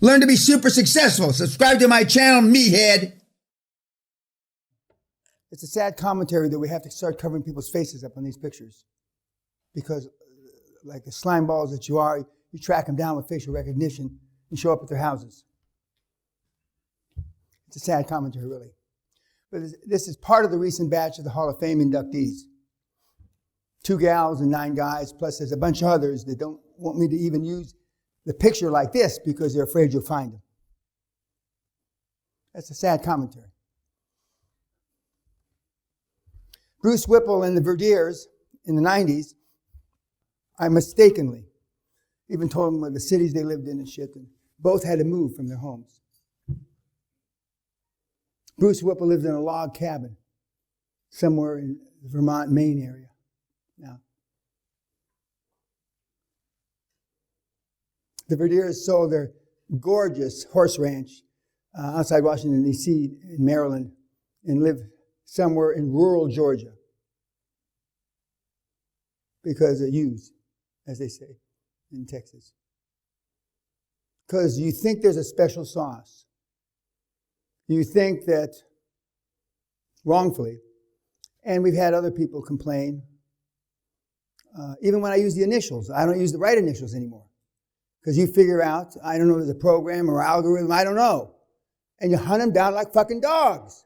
Learn to be super successful. Subscribe to my channel, Meathead. It's a sad commentary that we have to start covering people's faces up on these pictures. Because, like the slime balls that you are, you track them down with facial recognition and show up at their houses. It's a sad commentary, really. But this is part of the recent batch of the Hall of Fame inductees. 2 gals and 9 guys, plus there's a bunch of others that don't want me to even use the picture like this because they're afraid you'll find them. That's a sad commentary. Bruce Whipple and the Verdiers in the 90s, I mistakenly even told them what the cities they lived in and shit, and both had to move from their homes. Bruce Whipple lived in a log cabin somewhere in the Vermont, Maine area. Now, the Verdiers sold their gorgeous horse ranch outside Washington, D.C. in Maryland and lived somewhere in rural Georgia because of ewes, as they say in Texas. Because you think there's a special sauce. You think that, wrongfully, and we've had other people complain, even when I use the initials, I don't use the right initials anymore. Because you figure out, I don't know, there's a program or algorithm, I don't know. And you hunt them down like fucking dogs.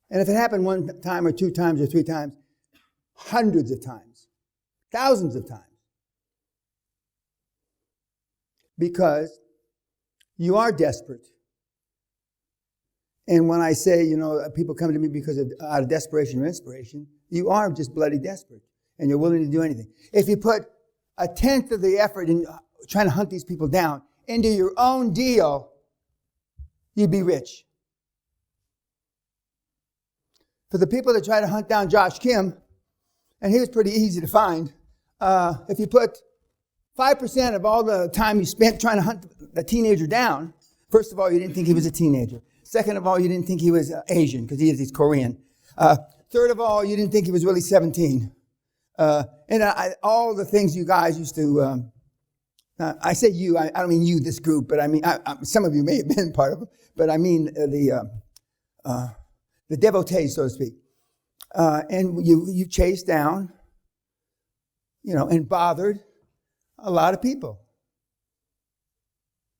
And if it happened 1 time or 2 times or 3 times, hundreds of times, thousands of times. Because you are desperate. And when I say, people come to me because out of desperation or inspiration, you are just bloody desperate. And you're willing to do anything. If you put 1/10 of the effort in trying to hunt these people down into your own deal, you'd be rich. For the people that try to hunt down Josh Kim, and he was pretty easy to find, if you put 5% of all the time you spent trying to hunt the teenager down, first of all, you didn't think he was a teenager. Second of all, you didn't think he was Asian, because he's Korean. Third of all, you didn't think he was really 17. And all the things you guys used to, I say you, I don't mean you, this group, but I mean, some of you may have been part of it, but I mean the devotees, so to speak. And you chased down, and bothered a lot of people.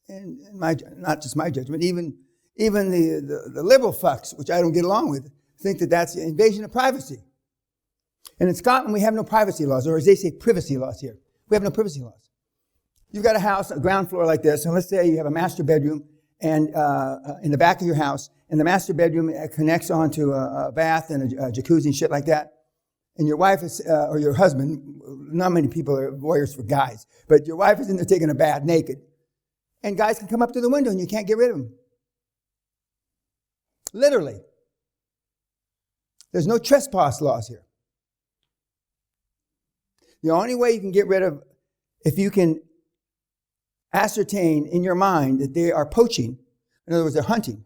And not just my judgment, even the liberal fucks, which I don't get along with, think that that's an invasion of privacy. And in Scotland, we have no privacy laws, or as they say, privacy laws here. We have no privacy laws. You've got a house, a ground floor like this, and let's say you have a master bedroom and in the back of your house, and the master bedroom connects onto a bath and a jacuzzi and shit like that. And your wife is, or your husband, not many people are voyeurs for guys, but your wife is in there taking a bath naked. And guys can come up to the window and you can't get rid of them. Literally. There's no trespass laws here. The only way you can get rid of, if you can ascertain in your mind that they are poaching, in other words, they're hunting,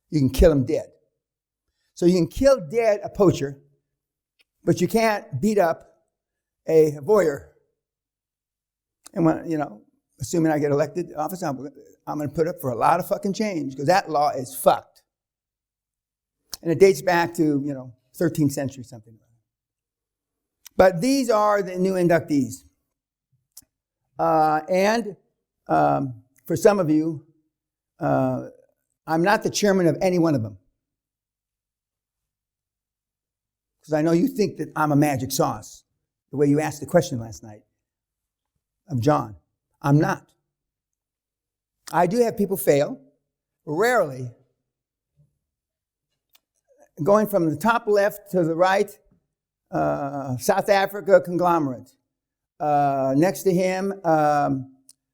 you can kill them dead. So you can kill dead a poacher, but you can't beat up a voyeur. And when, assuming I get elected to office, I'm going to put up for a lot of fucking change, because that law is fucked. And it dates back to, 13th century something. But these are the new inductees. And for some of you, I'm not the chairman of any one of them. Because I know you think that I'm a magic sauce, the way you asked the question last night of John. I'm not. I do have people fail, rarely. Going from the top left to the right, South Africa conglomerate. Next to him,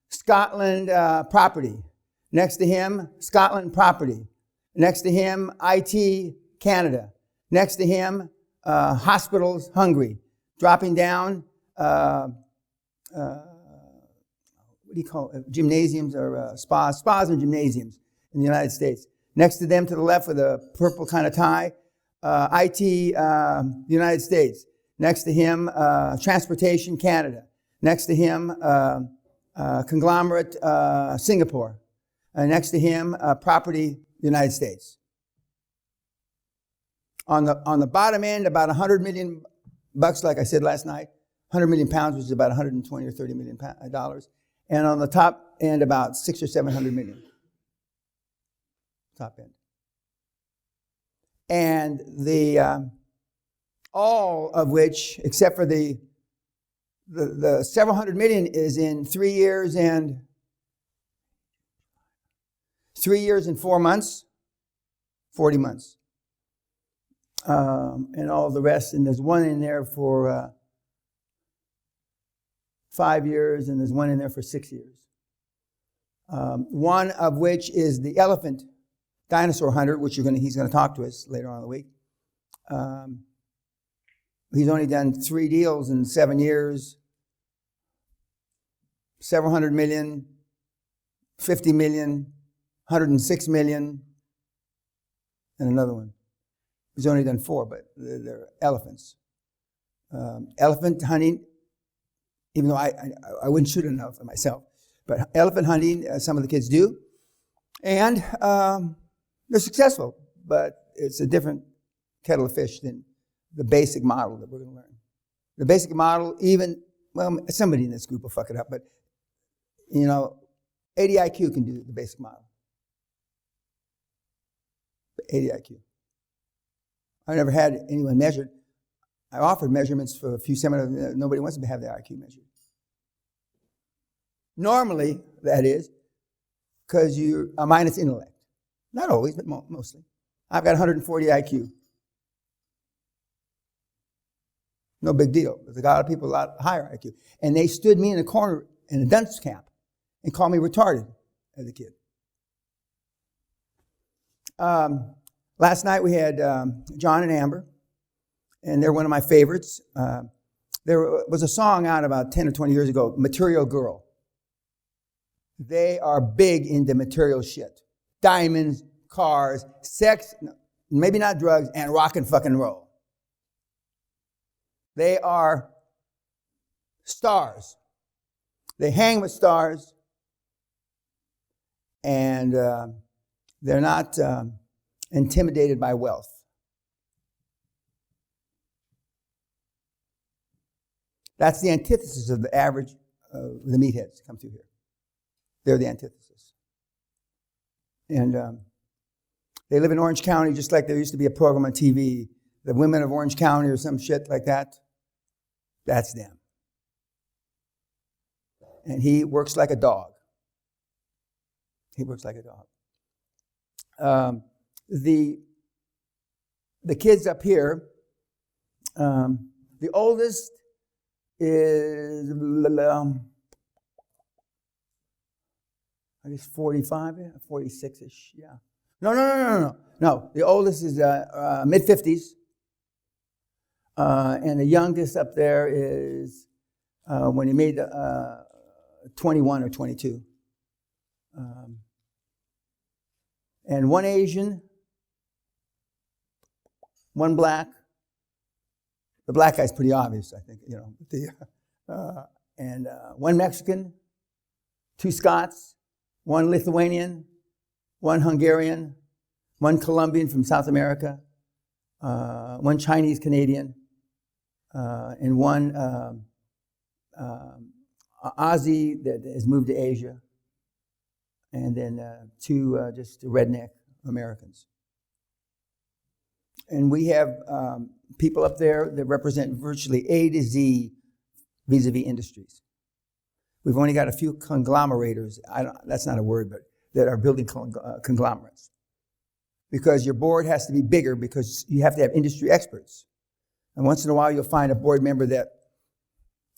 Scotland property. Next to him, Scotland property. Next to him, IT Canada. Next to him, hospitals Hungary. Dropping down, what do you call it? Gymnasiums or spas and gymnasiums in the United States. Next to them to the left with a purple kind of tie, IT United States. Next to him, Transportation Canada. Next to him, conglomerate Singapore. Next to him, property United States. On the bottom end, about 100 million bucks, like I said last night, 100 million pounds, which is about 120 or 30 million dollars. And on the top end, about 600 or 700 million. Top end. And the all of which, except for the several hundred million, is in 3 years and 4 months, 40 months. And all the rest, and there's one in there for 5 years, and there's one in there for 6 years. One of which is the elephant dinosaur hunter, which he's going to talk to us later on in the week. He's only done 3 deals in 7 years, several hundred million, 50 million, 106 million, and another one. He's only done 4, but they're elephants. Elephant hunting, even though I wouldn't shoot an elephant myself, but elephant hunting, some of the kids do. And they're successful, but it's a different kettle of fish than the basic model that we're going to learn. The basic model, somebody in this group will fuck it up, but, 80 IQ can do the basic model. 80 IQ. I never had anyone measured. I offered measurements for a few seminars. Nobody wants to have their IQ measured. Normally, that is, because you're a minus intellect. Not always, but mostly. I've got 140 IQ. No big deal. There's a lot of people a lot higher IQ. And they stood me in a corner in a dunce cap and called me retarded as a kid. Last night we had John and Amber, and they're one of my favorites. There was a song out about 10 or 20 years ago, Material Girl. They are big into material shit. Diamonds, cars, sex, maybe not drugs, and rock and fucking roll. They are stars. They hang with stars, and they're not intimidated by wealth. That's the antithesis of the average, the meatheads come through here. They're the antithesis. And they live in Orange County, just like there used to be a program on TV, the Women of Orange County or some shit like that. That's them. And he works like a dog. He works like a dog. The kids up here, the oldest is, I guess 45, 46-ish, yeah. No. The oldest is mid-50s. And the youngest up there is when he made 21 or 22. And one Asian, one black. The black guy's pretty obvious, I think, and one Mexican, 2 Scots, 1 Lithuanian, 1 Hungarian, 1 Colombian from South America, 1 Chinese Canadian, and 1 Aussie that has moved to Asia, and then 2 just redneck Americans. And we have people up there that represent virtually A to Z vis-a-vis industries. We've only got a few conglomerators, that's not a word, but that are building conglomerates. Because your board has to be bigger because you have to have industry experts. And once in a while you'll find a board member that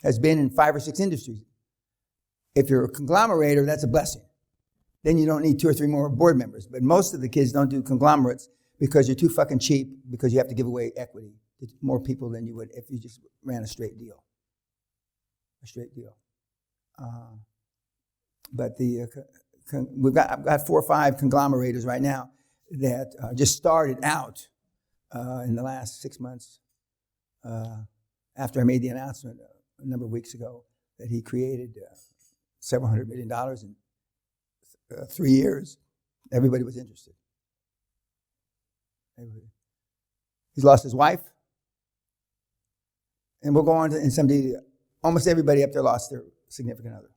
has been in 5 or 6 industries. If you're a conglomerator, that's a blessing. Then you don't need 2 or 3 more board members. But most of the kids don't do conglomerates because you're too fucking cheap, because you have to give away equity to more people than you would if you just ran a straight deal. A straight deal. But I've got 4 or 5 conglomerators right now that just started out in the last 6 months after I made the announcement a number of weeks ago that he created several $100 million in 3 years. Everybody was interested. He's lost his wife. And we'll go on to, and somebody, almost everybody up there lost their significant other.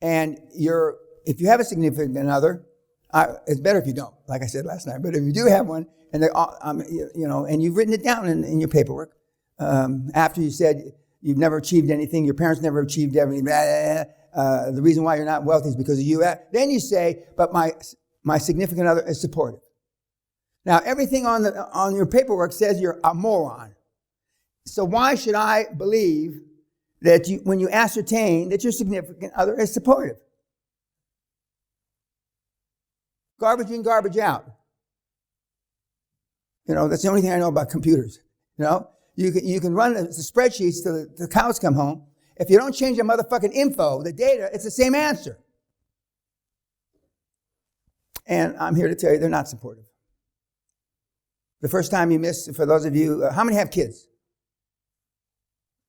And if you have a significant other, it's better if you don't, like I said last night. But if you do have one, and they're and you've written it down in your paperwork, after you said you've never achieved anything, your parents never achieved everything, the reason why you're not wealthy is because of you. Then you say, but my significant other is supportive. Now, everything on your paperwork says you're a moron. So why should I believe that when you ascertain that your significant other is supportive? Garbage in, garbage out. That's the only thing I know about computers. You can run the spreadsheets till the cows come home. If you don't change the motherfucking info, the data, it's the same answer. And I'm here to tell you they're not supportive. The first time you miss, for those of you, how many have kids?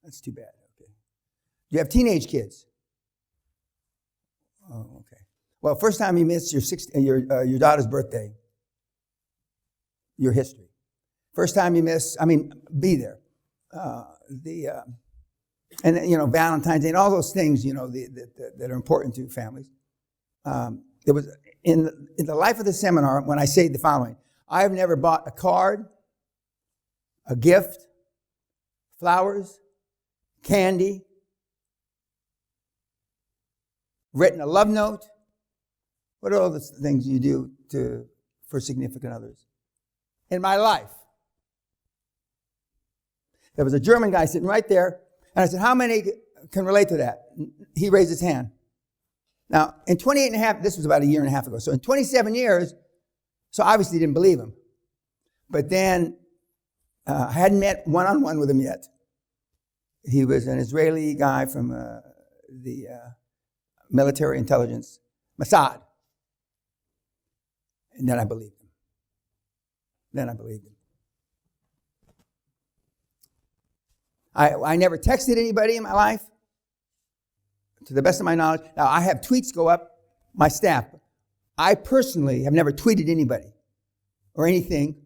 That's too bad. Okay. Do you have teenage kids? Oh, okay. Well, first time you miss your daughter's birthday, your history. First time you miss, be there. Valentine's Day and all those things, that are important to families. There was in the life of the seminar when I say the following: I have never bought a card, a gift, flowers, candy, written a love note. What are all the things you do for significant others? In my life. There was a German guy sitting right there, and I said, how many can relate to that? He raised his hand. Now, in 28 and a half, this was about a year and a half ago, so in 27 years, so obviously didn't believe him. But then, I hadn't met one-on-one with him yet. He was an Israeli guy from the military intelligence, Mossad. And then I believed him. I never texted anybody in my life, to the best of my knowledge. Now, I have tweets go up, my staff. I personally have never tweeted anybody or anything.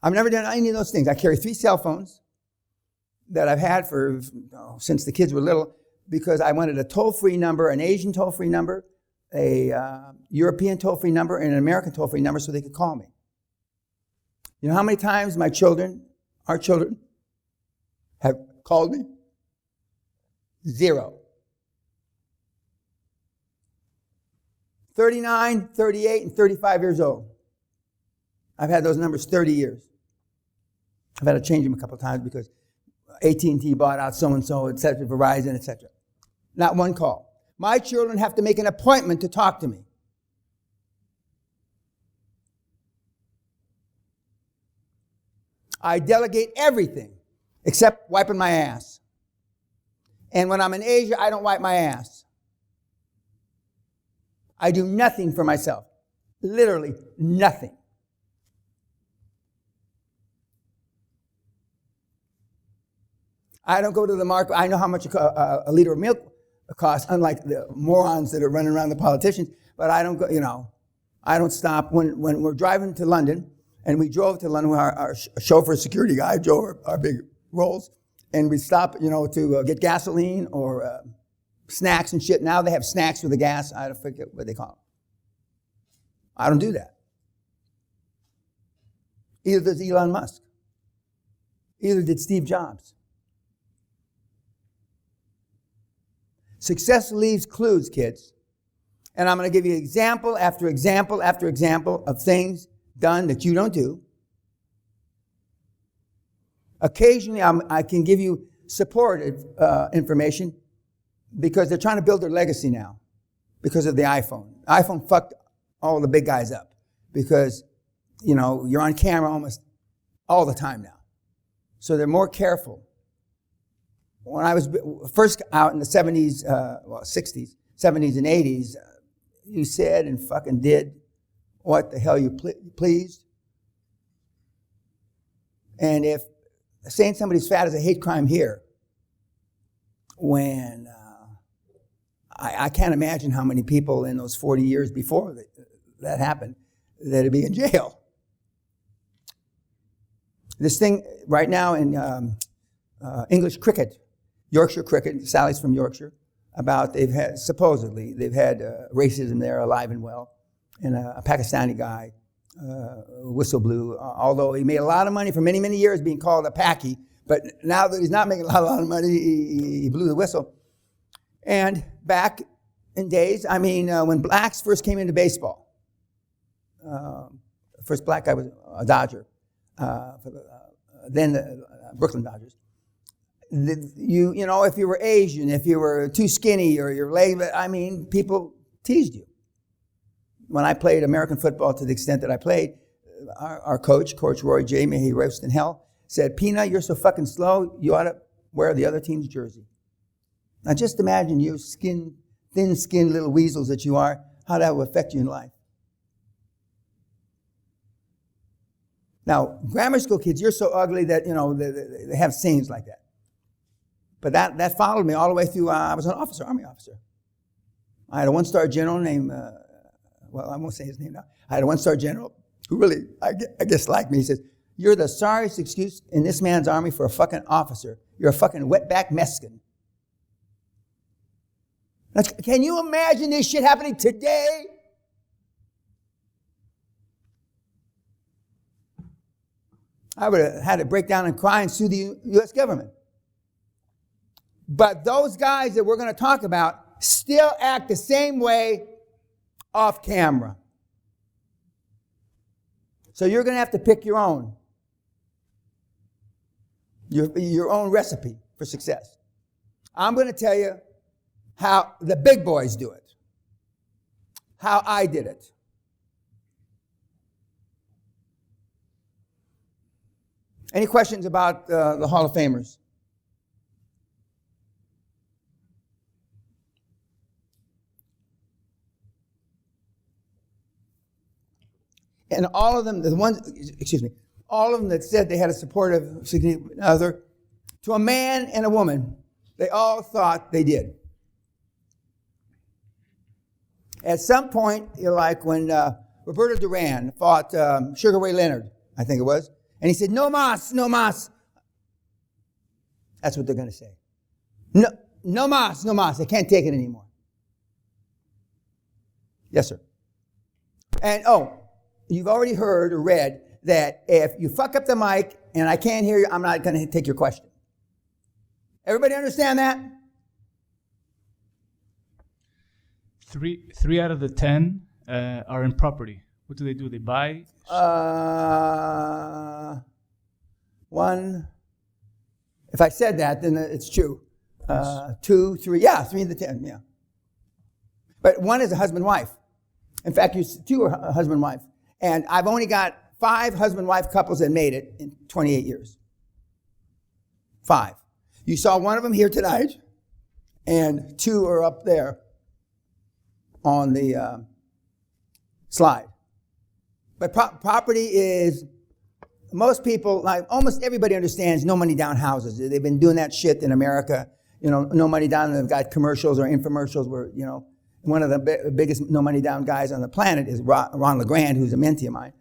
I've never done any of those things. I carry 3 cell phones that I've had since the kids were little, because I wanted a toll-free number, an Asian toll-free number, a European toll-free number, and an American toll-free number so they could call me. You know how many times our children, have called me? 0. 39, 38, and 35 years old. I've had those numbers 30 years. I've had to change them a couple of times because AT&T bought out so-and-so, et cetera, Verizon, et cetera. Not one call. My children have to make an appointment to talk to me. I delegate everything except wiping my ass. And when I'm in Asia, I don't wipe my ass. I do nothing for myself. Literally nothing. I don't go to the market. I know how much a liter of milk costs, unlike the morons that are running around the politicians. But I don't go, I don't stop. When we're driving to London, and we drove to London with our chauffeur security guy, Joe, our big Rolls, and we stop, to get gasoline or snacks and shit. Now they have snacks with the gas. I don't forget what they call them. I don't do that. Either does Elon Musk. Either did Steve Jobs. Success leaves clues, kids. And I'm going to give you example after example after example of things done that you don't do. Occasionally, I can give you supportive information because they're trying to build their legacy now because of the iPhone. iPhone fucked all the big guys up because, you're on camera almost all the time now. So they're more careful. When I was first out in the 70s, 60s, 70s and 80s, you said and fucking did what the hell you pleased. And if saying somebody's fat is a hate crime here when I can't imagine how many people in those 40 years before that happened that'd be in jail. This thing right now in English cricket, Yorkshire cricket, Sally's from Yorkshire, supposedly they've had racism there alive and well, and a Pakistani guy whistle blew, although he made a lot of money for many, many years being called a Paki, but now that he's not making a lot of money, he blew the whistle. And back in days, when blacks first came into baseball, first black guy was a Dodger, then the Brooklyn Dodgers. You know, if you were Asian, if you were too skinny or your leg, people teased you. When I played American football to the extent that I played, our coach, Coach Roy J., may he rest in hell, said, Peña, you're so fucking slow, you ought to wear the other team's jersey. Now just imagine you thin-skinned little weasels that you are, how that will affect you in life. Now, grammar school kids, you're so ugly that, you know, they have sayings like that. But that followed me all the way through, I was an officer, Army officer. I had a one-star general named, I won't say his name now. I had a one-star general who really, I guess, liked me. He says, you're the sorriest excuse in this man's army for a fucking officer. You're a fucking wetback Mexican. Now, can you imagine this shit happening today? I would have had to break down and cry and sue the U.S. government. But those guys that we're going to talk about still act the same way off camera. So you're going to have to pick your own recipe for success. I'm going to tell you how the big boys do it, how I did it. Any questions about the Hall of Famers? And all of them, all of them that said they had a supportive significant other, to a man and a woman, they all thought they did. At some point, you're like when Roberto Duran fought Sugar Ray Leonard, I think it was, and he said, no mas, no mas. That's what they're going to say. No mas, no mas. They can't take it anymore. Yes, sir. And, you've already heard or read that if you fuck up the mic and I can't hear you, I'm not going to take your question. Everybody understand that? 3 out of the 10 are in property. What do? They buy? One. If I said that, then it's true. Yes. 2, 3. Yeah, 3 of the 10. Yeah. But one is a husband-wife. In fact, 2 are husband-wife. And I've only got 5 husband-wife couples that made it in 28 years. 5. You saw one of them here tonight, and 2 are up there on the slide. But property is, most people, like almost everybody understands no money down houses. They've been doing that shit in America. You know, no money down, they've got commercials or infomercials where, you know, one of the biggest no money down guys on the planet is Ron LeGrand, who's a mentee of mine.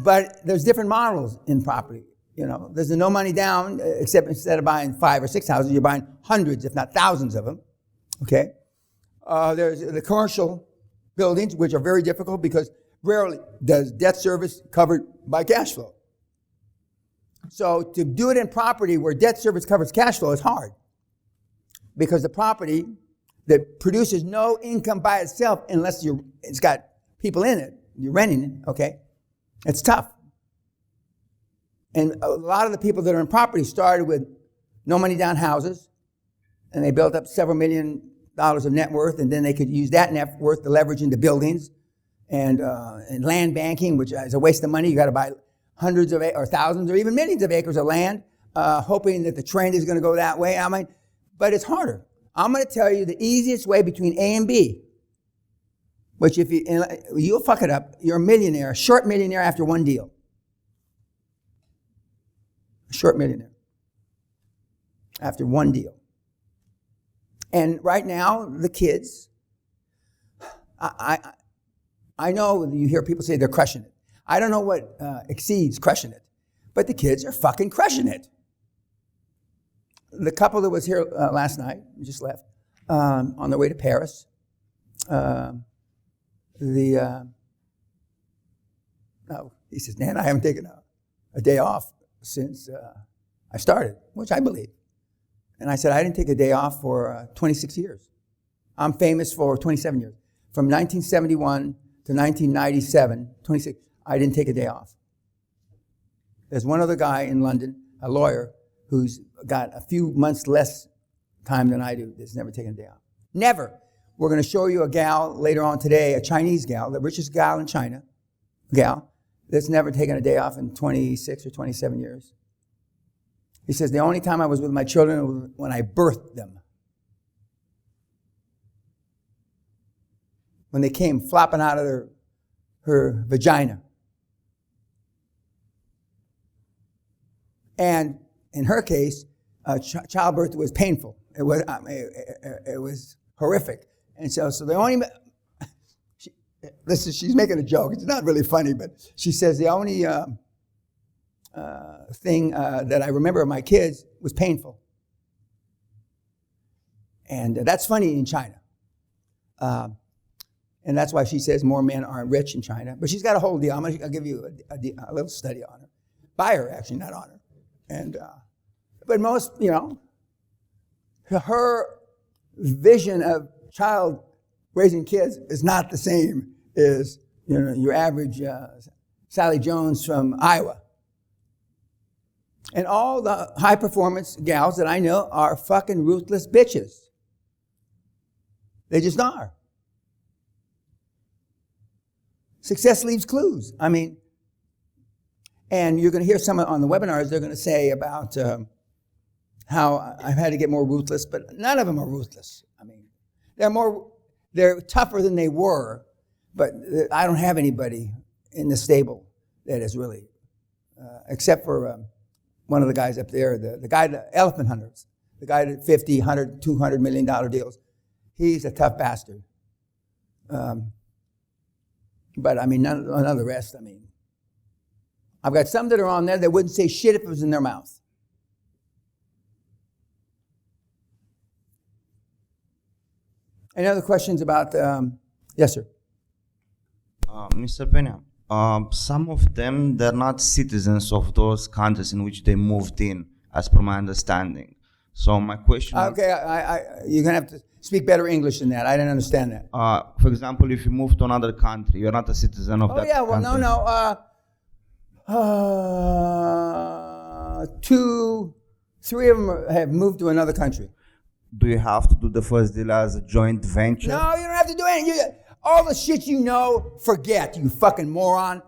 But there's different models in property. You know, there's a no money down, except instead of buying 5 or 6 houses, you're buying hundreds, if not thousands of them. Okay. There's the commercial buildings, which are very difficult because rarely does debt service covered by cash flow. So to do it in property where debt service covers cash flow is hard. Because the property that produces no income by itself, unless it's got people in it, you're renting it, okay? It's tough. And a lot of the people that are in property started with no money down houses, and they built up several $1 million of net worth, and then they could use that net worth to leverage into buildings and land banking, which is a waste of money. You got to buy hundreds of or thousands or even millions of acres of land, hoping that the trend is going to go that way. But it's harder. I'm going to tell you the easiest way between A and B, which if you'll fuck it up, you're a millionaire, a short millionaire after one deal. Short millionaire. After one deal. And right now, the kids, I know you hear people say they're crushing it. I don't know what exceeds crushing it, but the kids are fucking crushing it. The couple that was here last night, just left, on their way to Paris, he says, "Nan, I haven't taken a day off since I started," which I believe. And I said, "I didn't take a day off for 26 years. I'm famous for 27 years. From 1971 to 1997, 26, I didn't take a day off." There's one other guy in London, a lawyer, who's got a few months less time than I do, that's never taken a day off. Never. We're going to show you a gal later on today, a Chinese gal, the richest gal in China, gal, that's never taken a day off in 26 or 27 years. He says, "The only time I was with my children was when I birthed them. When they came flopping out of her vagina." And in her case, childbirth was painful. It was horrific. And so the only, she's making a joke. It's not really funny, but she says the only thing that I remember of my kids was painful. And that's funny in China. And that's why she says more men aren't rich in China. But she's got a whole deal. I'll give you a little study on her. By her, actually, not on her. And but most, her vision of child raising kids is not the same as your average Sally Jones from Iowa. And all the high performance gals that I know are fucking ruthless bitches. They just are. Success leaves clues. And you're going to hear some on the webinars, they're going to say about how I've had to get more ruthless, but none of them are ruthless. They're tougher than they were, but I don't have anybody in the stable that is really, except for one of the guys up there, the guy, the elephant hunters, the guy that 50, 100, $200 million deals. He's a tough bastard. But none of the rest, I've got some that are on there that wouldn't say shit if it was in their mouth. Any other questions about, yes, sir? Mr. Peña, some of them, they're not citizens of those countries in which they moved in, as per my understanding. So my question okay, you're going to have to speak better English than that. I didn't understand that. For example, if you move to another country, you're not a citizen of that country. Oh, yeah, well, three of them have moved to another country. Do you have to do the first deal as a joint venture? No, you don't have to do anything. All the shit you know, forget, you fucking moron.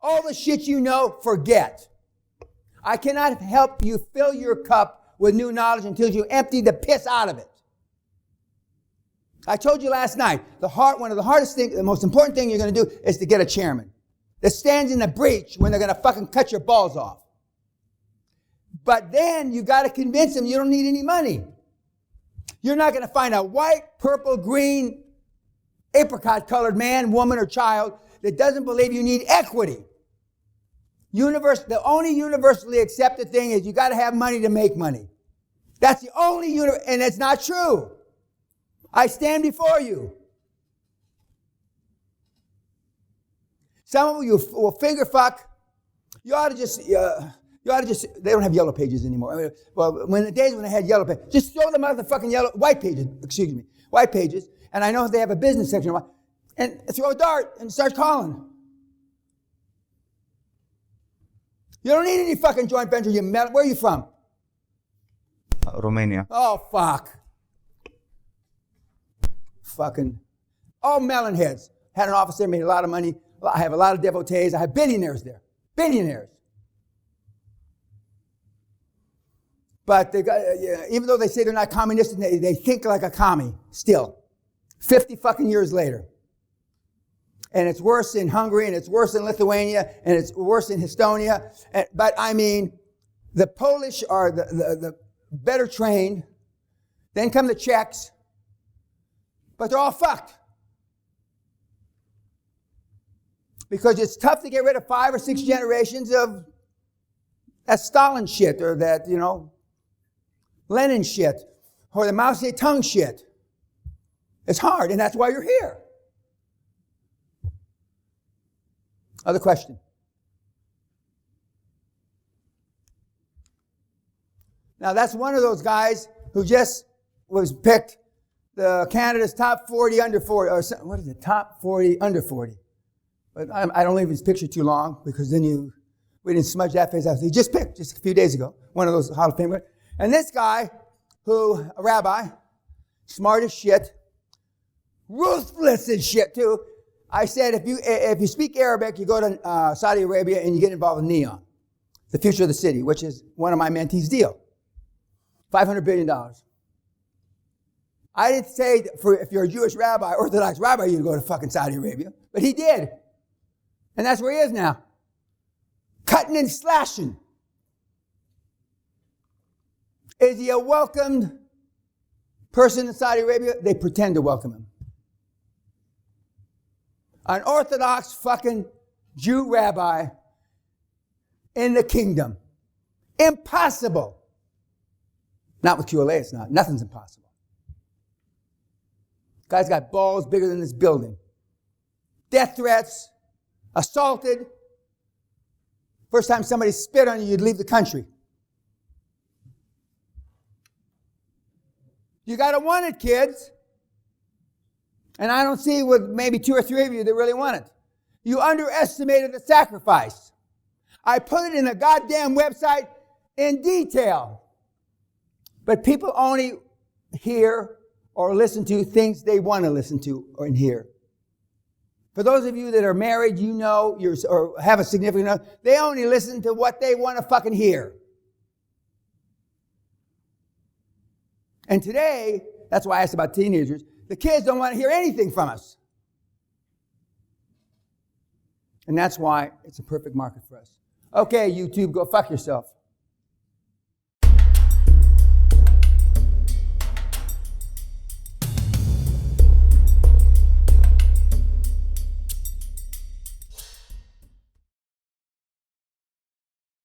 All the shit you know, forget. I cannot help you fill your cup with new knowledge until you empty the piss out of it. I told you last night, one of the hardest things, the most important thing you're going to do is to get a chairman that stands in the breach when they're going to fucking cut your balls off. But then you got to convince them you don't need any money. You're not going to find a white, purple, green, apricot-colored man, woman, or child that doesn't believe you need equity. The only universally accepted thing is you got to have money to make money. That's the only and it's not true. I stand before you. Some of you will figure fuck. You ought to just, they don't have yellow pages anymore. When the days when they had yellow pages, just throw them out the fucking white pages, and I know they have a business section, and throw a dart and start calling. You don't need any fucking joint venture, you metal. Where are you from? Romania. Oh, fuck. Fucking, all melon heads. Had an office there, made a lot of money. I have a lot of devotees. I have billionaires there. Billionaires. But they got, even though they say they're not communistic, they think like a commie still. 50 fucking years later. and it's worse in Hungary, and it's worse in Lithuania, and it's worse in Estonia. But I mean, the Polish are the better trained. Then come the Czechs. But they're all fucked. Because it's tough to get rid of 5 or 6 generations of that Stalin shit, or that, Lenin shit, or the Mao Zedong shit. It's hard, and that's why you're here. Other question? Now, that's one of those guys who just was picked the Canada's top 40 under 40, or what is it, top 40 under 40. But I don't leave his picture too long, because then we didn't smudge that face out. He just picked, just a few days ago, one of those Hall of Famers. And this guy, a rabbi, smart as shit, ruthless as shit too. I said, if you speak Arabic, you go to Saudi Arabia and you get involved with NEOM, the future of the city, which is one of my mentees' deal. $500 billion. I didn't say if you're a Jewish rabbi, Orthodox rabbi, you'd go to fucking Saudi Arabia. But he did. And that's where he is now. Cutting and slashing. Is he a welcomed person in Saudi Arabia? They pretend to welcome him. An Orthodox fucking Jew rabbi in the kingdom. Impossible. Not with QLA, it's not. Nothing's impossible. Guy's got balls bigger than this building. Death threats, assaulted. First time somebody spit on you, you'd leave the country. You got to want it, kids. And I don't see with maybe 2 or 3 of you that really want it. You underestimated the sacrifice. I put it in a goddamn website in detail. But people only hear or listen to things they want to listen to or hear. For those of you that are married, or have a significant other, they only listen to what they want to fucking hear. And today, that's why I asked about teenagers, the kids don't want to hear anything from us. And that's why it's a perfect market for us. Okay, YouTube, go fuck yourself.